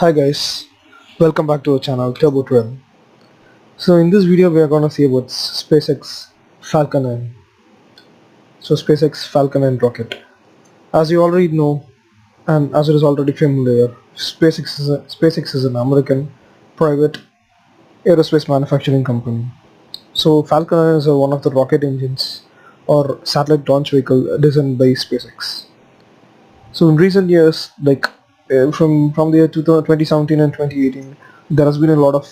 Hi guys, welcome back to our channel Turbo 12. So in this video we are gonna see about SpaceX Falcon 9. So SpaceX Falcon 9 rocket. As you already know and as it is already familiar, SpaceX is an American private aerospace manufacturing company. So Falcon 9 is one of the rocket engines or satellite launch vehicle designed by SpaceX. So in recent years, from the year 2017 and 2018, there has been a lot of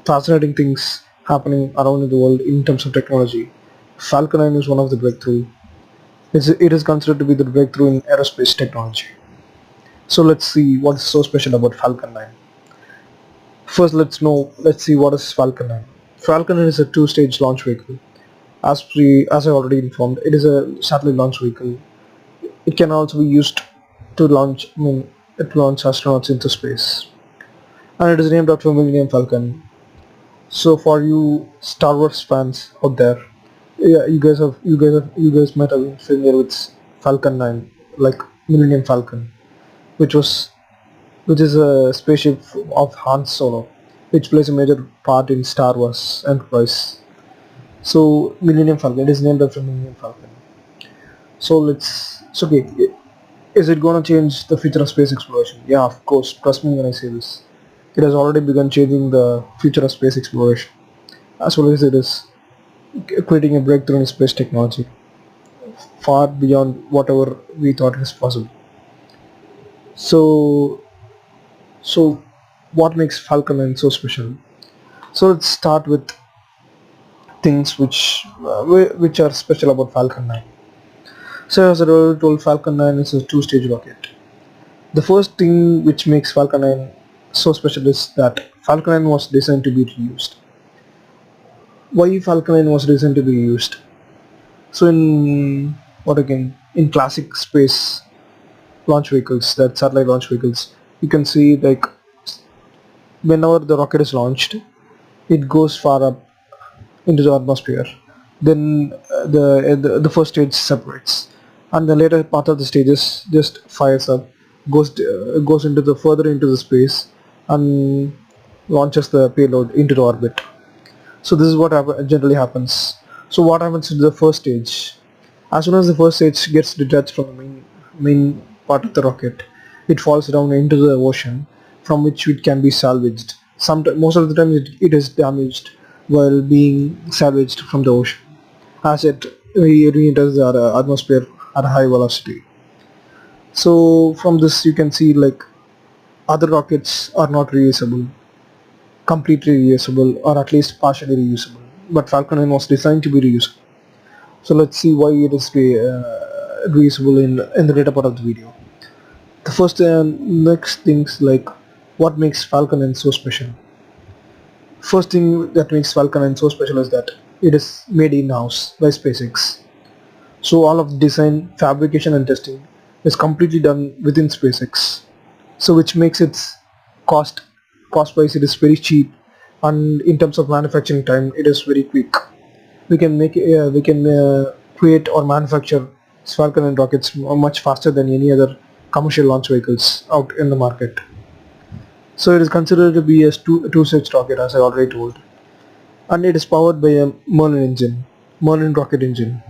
fascinating things happening around in the world in terms of technology. Falcon 9 is one of the breakthrough. It is considered to be the breakthrough in aerospace technology. So let's see what is so special about Falcon 9. First, let's see what is Falcon 9. Falcon 9 is a two-stage launch vehicle. As I already informed, it is a satellite launch vehicle. It can also be used to launch astronauts into space, and it is named after Millennium Falcon. So for you Star Wars fans out there, yeah, you guys might have been familiar with Falcon 9, like Millennium Falcon, which was which is a spaceship of Han Solo, which plays a major part in Star Wars Enterprise. So Millennium Falcon, it is named after Millennium Falcon. So okay. Is it gonna change the future of space exploration? Yeah, of course. Trust me when I say this. It has already begun changing the future of space exploration, as well as it is creating a breakthrough in space technology, far beyond whatever we thought was possible. So, so what makes Falcon 9 so special? So let's start with things which are special about Falcon 9. So as I already told, Falcon 9 is a two-stage rocket. The first thing which makes Falcon 9 so special is that Falcon 9 was designed to be reused. Why Falcon 9 was designed to be reused? So in classic space launch vehicles, that satellite launch vehicles, you can see like whenever the rocket is launched, it goes far up into the atmosphere. Then the first stage separates, and the later part of the stages just fires up, goes into the further into the space, and launches the payload into the orbit. So this is what generally happens. So what happens in the first stage? As soon as the first stage gets detached from the main part of the rocket, it falls down into the ocean, from which it can be salvaged. Most of the time it is damaged while being salvaged from the ocean, as it re-enters the atmosphere at a high velocity. So from this you can see like other rockets are not reusable, completely reusable, or at least partially reusable. But Falcon 9 was designed to be reusable. So let's see why it is reusable in the later part of the video. The first next things like what makes Falcon 9 so special. First thing that makes Falcon 9 so special is that it is made in-house by SpaceX. So all of the design, fabrication and testing is completely done within SpaceX. So which makes its cost wise it is very cheap, and in terms of manufacturing time it is very quick. We can create or manufacture Falcon 9 rockets much faster than any other commercial launch vehicles out in the market. So it is considered to be a two-stage rocket, as I already told, and it is powered by a Merlin rocket engine,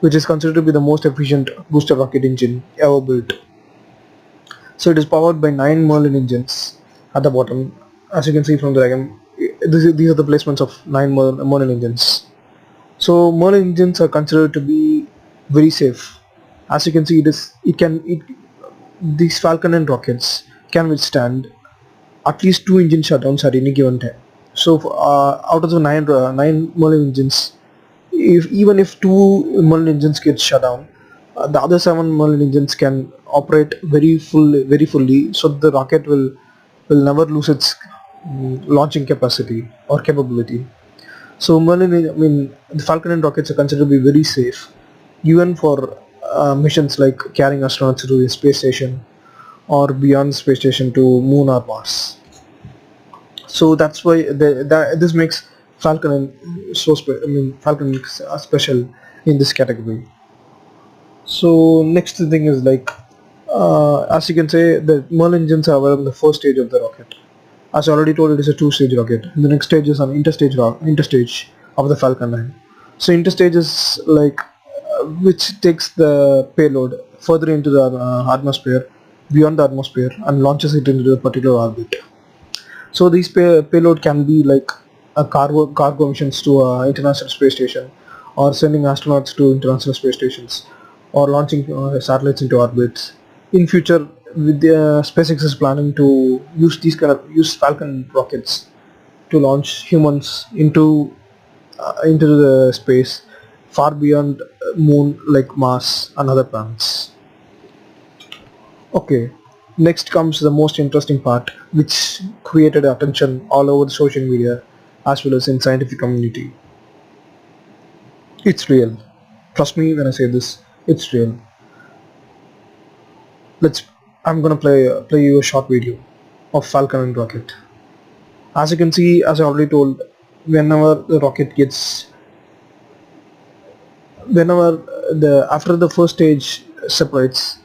which is considered to be the most efficient booster rocket engine ever built. So it is powered by 9 Merlin engines at the bottom. As you can see from the diagram, these are the placements of 9 Merlin engines. So Merlin engines are considered to be very safe. As you can see, these Falcon 9 rockets can withstand at least 2 engine shutdowns at any given time. So out of the 9 Merlin engines, even if 2 Merlin engines get shut down, the other 7 Merlin engines can operate very fully, so the rocket will never lose its launching capacity or capability. So the Falcon 9 rockets are considered to be very safe, even for missions like carrying astronauts to the space station or beyond the space station to Moon or Mars. So that's why this makes Falcon Falcon special in this category. So next thing is like As you can say, the Merlin engines are in the first stage of the rocket. As I already told, it is a two-stage rocket. The next stage is an interstage of the Falcon 9. So interstage is like which takes the payload further into the atmosphere, beyond the atmosphere, and launches it into a particular orbit. So these payload can be like a cargo missions to international space station, or sending astronauts to international space stations, or launching satellites into orbits. In future, with the SpaceX is planning to use Falcon rockets to launch humans into the space far beyond moon like Mars and other planets. Okay, next comes the most interesting part, which created attention all over the social media as well as in scientific community. It's real. Trust me when I say this. It's real. Let's. I'm gonna play you a short video of Falcon and rocket. As you can see, as I already told, whenever the rocket gets, whenever the after the first stage separates,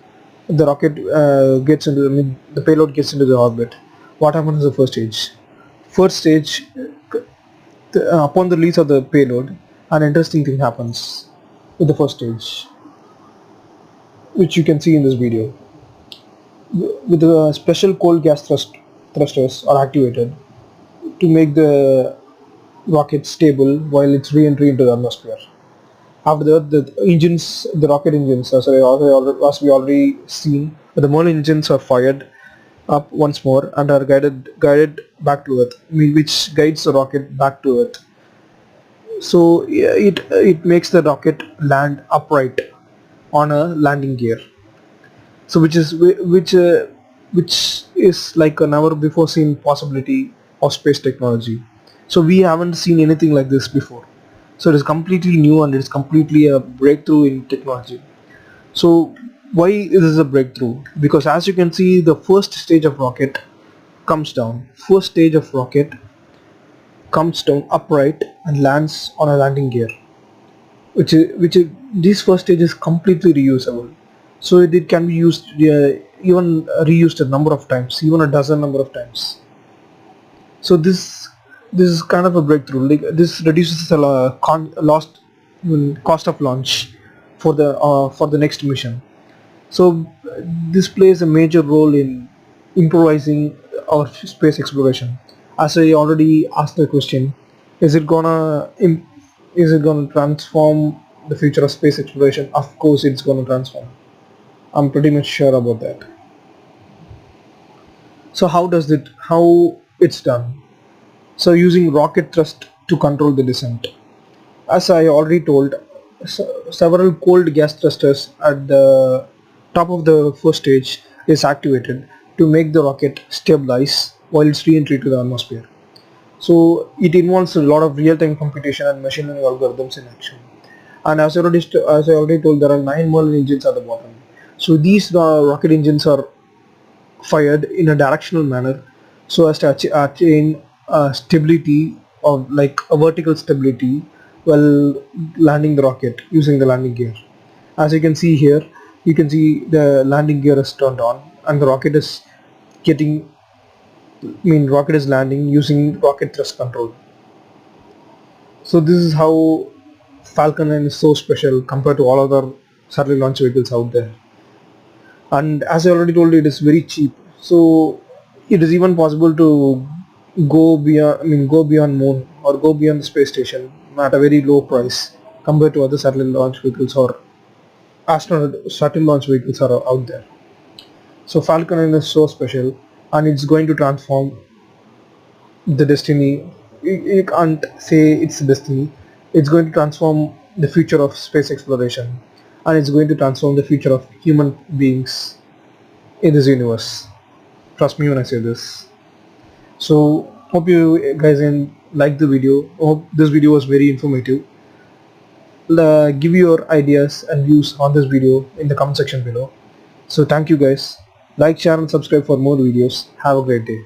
the rocket gets into the payload gets into the orbit. What happens in the first stage? First stage, upon the release of the payload, an interesting thing happens with the first stage, which you can see in this video. With the special cold gas thrusters are activated to make the rocket stable while it's re-entry into the atmosphere. After that, the rocket engines, as we already seen, the Merlin engines are fired up once more and are guided back to Earth, which guides the rocket back to Earth. So yeah, it makes the rocket land upright on a landing gear. So which is like a never before seen possibility of space technology. So we haven't seen anything like this before. So it is completely new and it is completely a breakthrough in technology. So why is this a breakthrough? Because as you can see, the first stage of rocket comes down. First stage of rocket comes down upright and lands on a landing gear, which is this first stage is completely reusable. So it can be used even reused a number of times, even a dozen number of times. So this is kind of a breakthrough. Like this reduces the cost of launch for the next mission. So this plays a major role in improvising our space exploration. As I already asked the question, is it gonna transform the future of space exploration? Of course, it's gonna transform. I'm pretty much sure about that. So how it's done? So using rocket thrust to control the descent. As I already told, several cold gas thrusters at the top of the first stage is activated to make the rocket stabilize while it's re-entry to the atmosphere. So it involves a lot of real-time computation and machine learning algorithms in action. And as I already told, there are 9 Merlin engines at the bottom. So these rocket engines are fired in a directional manner so as to attain stability of like a vertical stability while landing the rocket using the landing gear. As you can see here, you can see the landing gear is turned on and the rocket is rocket is landing using rocket thrust control. So this is how Falcon 9 is so special compared to all other satellite launch vehicles out there. And as I already told you, it is very cheap. So it is even possible to go beyond moon or go beyond the space station at a very low price compared to other satellite launch vehicles or satellite launch vehicles are out there. So Falcon 9 is so special and it's going to transform the destiny. You can't say it's a destiny. It's going to transform the future of space exploration and it's going to transform the future of human beings in this universe. Trust me when I say this. So hope you guys like the video. Hope this video was very informative. Give your ideas and views on this video in the comment section below. So thank you guys. Like, share and subscribe for more videos. Have a great day.